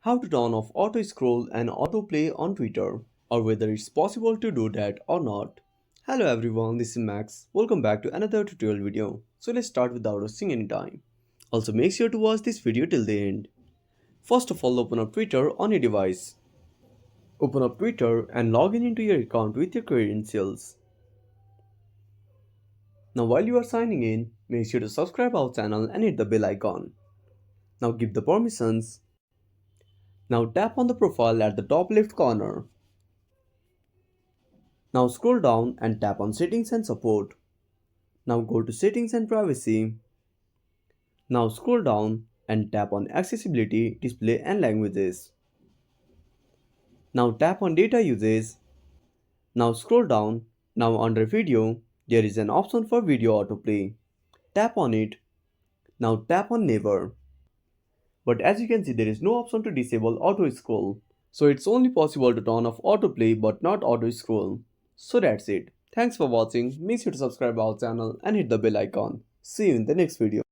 how to turn off auto scroll and autoplay on Twitter, or whether it's possible to do that or not. Hello everyone, this is Max. Welcome back to another tutorial video. So let's start without wasting any time. Also make sure to watch this video till the end. First of all, open up Twitter on your device. Open up Twitter and log in into your account with your credentials. Now while you are signing in, make sure to subscribe our channel and hit the bell icon. Now give the permissions. Now tap on the profile at the top left corner. Now scroll down and tap on Settings and Support. Now go to Settings and Privacy. Now scroll down and tap on Accessibility, Display and Languages. Now tap on Data Usage. Now scroll down. Now under Video, there is an option for video autoplay. Tap on it. Now tap on Never. But as you can see, there is no option to disable auto scroll. So it's only possible to turn off autoplay but not auto scroll. So that's it. Thanks for watching. Make sure to subscribe our channel and hit the bell icon. See you in the next video.